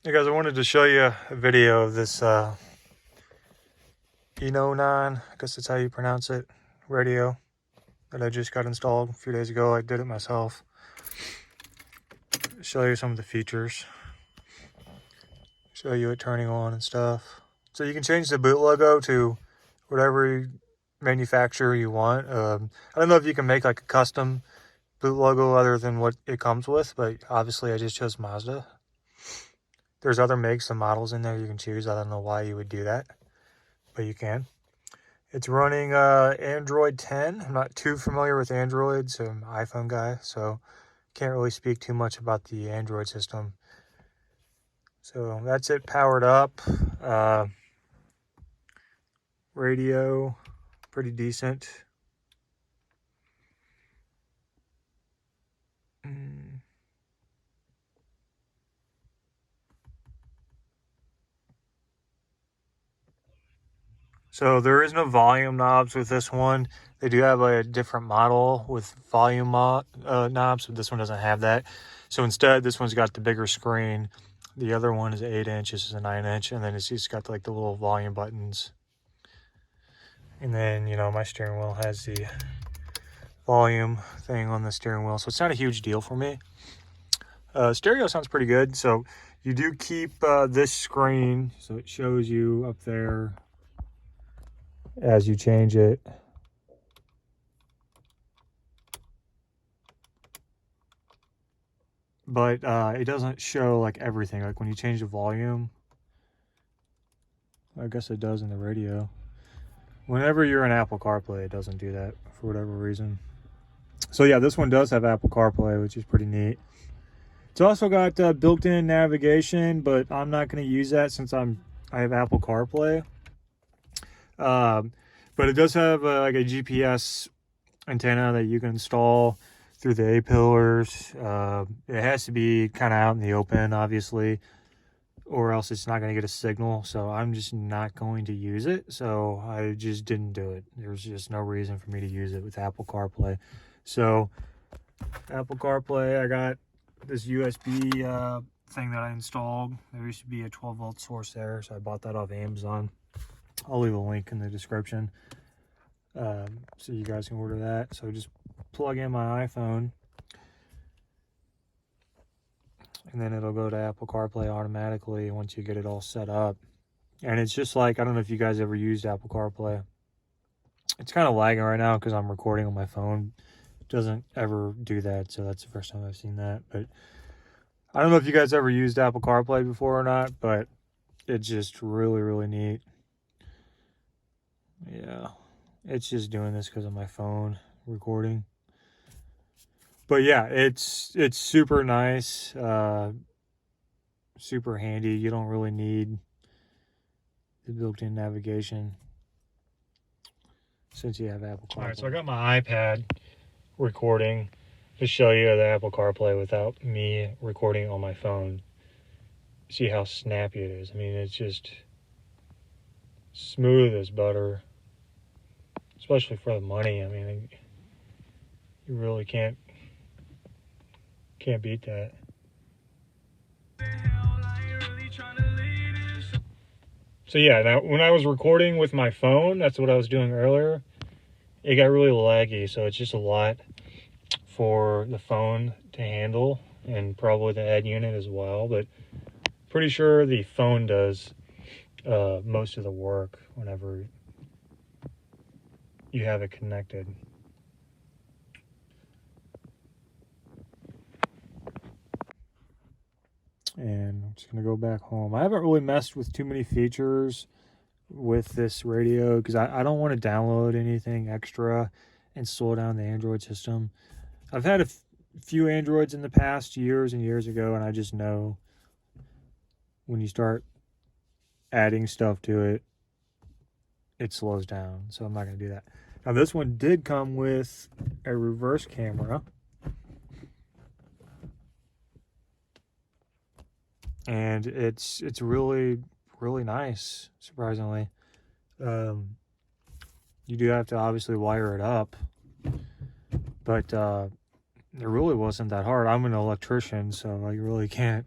Hey guys, I wanted to show you a video of this Eonon, I guess that's how you pronounce it, radio that I just got installed a few days ago. I did it myself. Show you some of the features. Show you it turning on and stuff. So you can change the boot logo to whatever manufacturer you want. I don't know if you can make like a custom boot logo other than what it comes with, but obviously I just chose Mazda. There's other makes and models in there you can choose. I don't know why you would do that, but you can. It's running Android 10. I'm not too familiar with Androids. I'm an iPhone guy, so can't really speak too much about the Android system. So that's it powered up. Radio, pretty decent. So there is no volume knobs with this one. They do have a different model with volume knobs, but this one doesn't have that. So instead, this one's got the bigger screen. The other one is 8-inch, this is a 9-inch, and then it's just got like the little volume buttons. And then, you know, my steering wheel has the volume thing on the steering wheel, so it's not a huge deal for me. Stereo sounds pretty good. So you do keep this screen, so it shows you up there as you change it. But it doesn't show like everything. Like when you change the volume, I guess it does in the radio. Whenever you're in Apple Carplay, it doesn't do that for whatever reason. So yeah, this one does have Apple Carplay, which is pretty neat. It's also got built-in navigation, but I'm not going to use that since I have Apple Carplay. But it does have like a GPS antenna that you can install through the A-pillars. It has to be kind of out in the open, obviously, or else it's not going to get a signal. So I'm just not going to use it. So I just didn't do it. There's just no reason for me to use it with Apple CarPlay. So Apple CarPlay, I got this USB thing that I installed. There used to be a 12-volt source there, so I bought that off Amazon. I'll leave a link in the description so you guys can order that. So just plug in my iPhone, and then it'll go to Apple CarPlay automatically once you get it all set up. And it's just like, I don't know if you guys ever used Apple CarPlay. It's kind of lagging right now because I'm recording on my phone. It doesn't ever do that, so that's the first time I've seen that. But I don't know if you guys ever used Apple CarPlay before or not, but it's just really, really neat. Yeah, it's just doing this because of my phone recording. But yeah, it's super nice, super handy. You don't really need the built-in navigation since you have Apple CarPlay. All right, so I got my iPad recording to show you the Apple CarPlay without me recording on my phone. See how snappy it is. I mean, it's just smooth as butter, especially for the money. I mean, you really can't beat that. So yeah, now when I was recording with my phone, that's what I was doing earlier, it got really laggy, so it's just a lot for the phone to handle, and probably the head unit as well, but pretty sure the phone does most of the work whenever you have it connected. And I'm just going to go back home. I haven't really messed with too many features with this radio because I don't want to download anything extra and slow down the Android system. I've had a few Androids in the past, years and years ago, and I just know when you start adding stuff to it, it slows down. So I'm not going to do that. Now this one did come with a reverse camera. And it's really, really nice, surprisingly. You do have to obviously wire it up, but it really wasn't that hard. I'm an electrician, so I really can't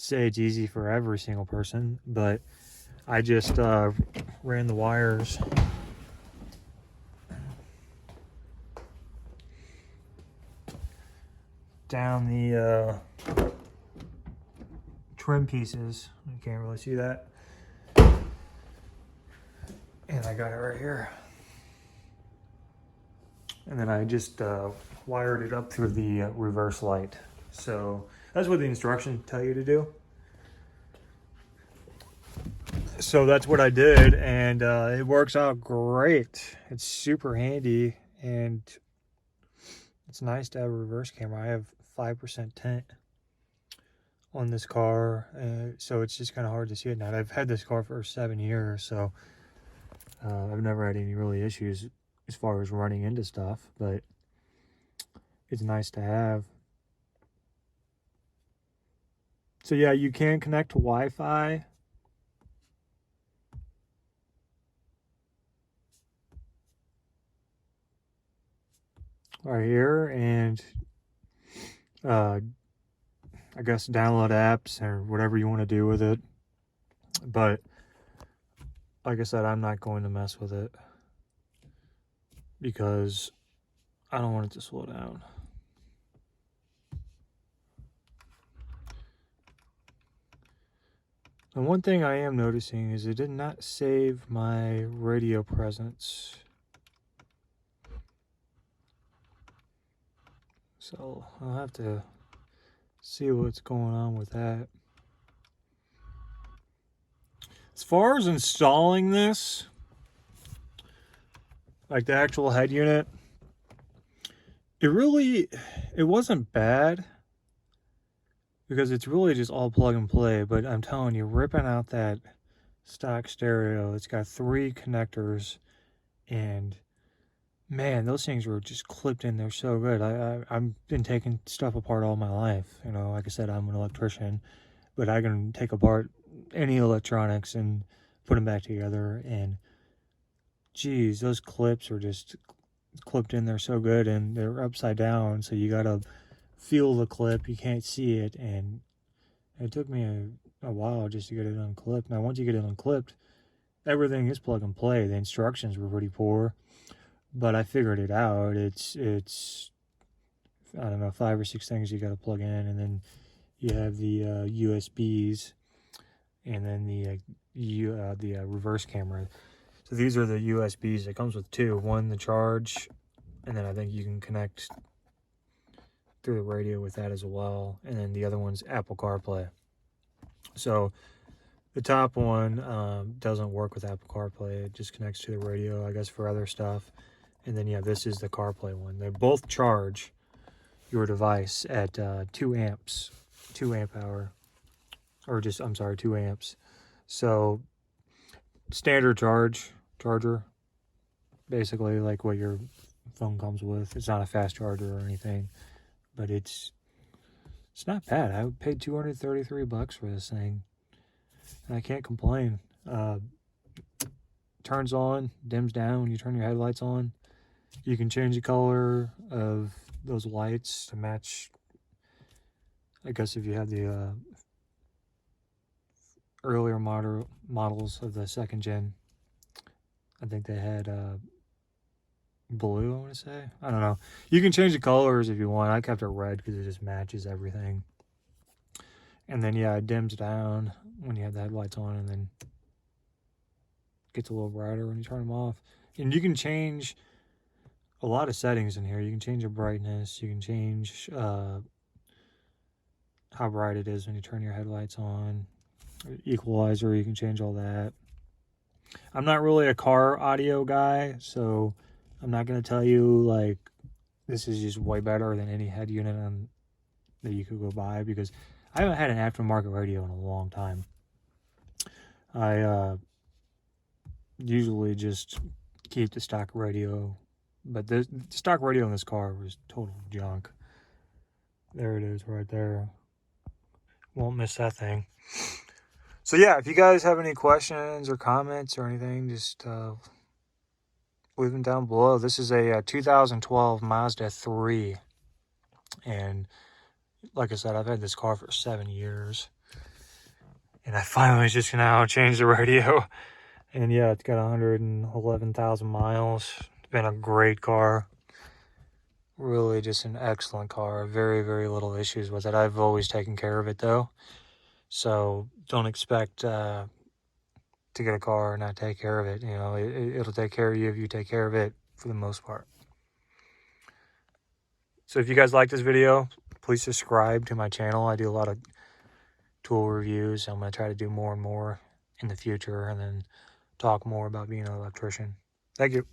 say it's easy for every single person, but I just ran the wires down the trim pieces. You can't really see that. And I got it right here. And then I just wired it up through the reverse light. So that's what the instructions tell you to do. So that's what I did, and it works out great. It's super handy, and it's nice to have a reverse camera. I have 5% tint on this car, so it's just kind of hard to see it now. I've had this car for 7 years, so I've never had any really issues as far as running into stuff, but it's nice to have. So yeah, you can connect to Wi-Fi. Right here, and I guess download apps or whatever you want to do with it. But like I said, I'm not going to mess with it because I don't want it to slow down. And one thing I am noticing is it did not save my radio presence. So I'll have to see what's going on with that. As far as installing this, like the actual head unit, it wasn't bad because it's really just all plug and play. But I'm telling you, ripping out that stock stereo, it's got 3 connectors, and man, those things were just clipped in there so good. I've been taking stuff apart all my life. You know, like I said, I'm an electrician, but I can take apart any electronics and put them back together. And geez, those clips are just clipped in there so good, and they're upside down, so you gotta feel the clip. You can't see it, and it took me a while just to get it unclipped. Now, once you get it unclipped, everything is plug and play. The instructions were pretty poor, but I figured it out. It's I don't know, 5 or 6 things you got to plug in, and then you have the USBs, and then the reverse camera. So these are the USBs. It comes with 2. One, the charge, and then I think you can connect through the radio with that as well. And then the other one's Apple Carplay. So the top one doesn't work with Apple Carplay. It just connects to the radio, I guess, for other stuff. And then, yeah, this is the CarPlay one. They both charge your device at 2 amps, 2 amp hour, or just, I'm sorry, 2 amps. So standard charger, basically like what your phone comes with. It's not a fast charger or anything, but it's not bad. I paid $233 for this thing, and I can't complain. Turns on, dims down when you turn your headlights on. You can change the color of those lights to match, I guess, if you have the earlier models of the 2nd gen. I think they had blue, I want to say. I don't know. You can change the colors if you want. I kept it red because it just matches everything. And then, yeah, it dims down when you have the headlights on, and then gets a little brighter when you turn them off. And you can change a lot of settings in here. You can change the brightness. You can change how bright it is when you turn your headlights on. Equalizer, you can change all that. I'm not really a car audio guy, so I'm not going to tell you, like, this is just way better than any head unit that you could go buy, because I haven't had an aftermarket radio in a long time. I usually just keep the stock radio, but the stock radio in this car was total junk. There it is right there. Won't miss that thing. So yeah, if you guys have any questions or comments or anything, just leave them down below. This is a 2012 Mazda 3, and like I said, I've had this car for 7 years. And I finally just now changed the radio. And yeah, it's got 111,000 miles. It's been a great car. Really just an excellent car. Very, very little issues with it. I've always taken care of it though. So don't expect to get a car and not take care of it. You know, it'll take care of you if you take care of it for the most part. So if you guys like this video, please subscribe to my channel. I do a lot of tool reviews. I'm going to try to do more and more in the future, and then talk more about being an electrician. Thank you.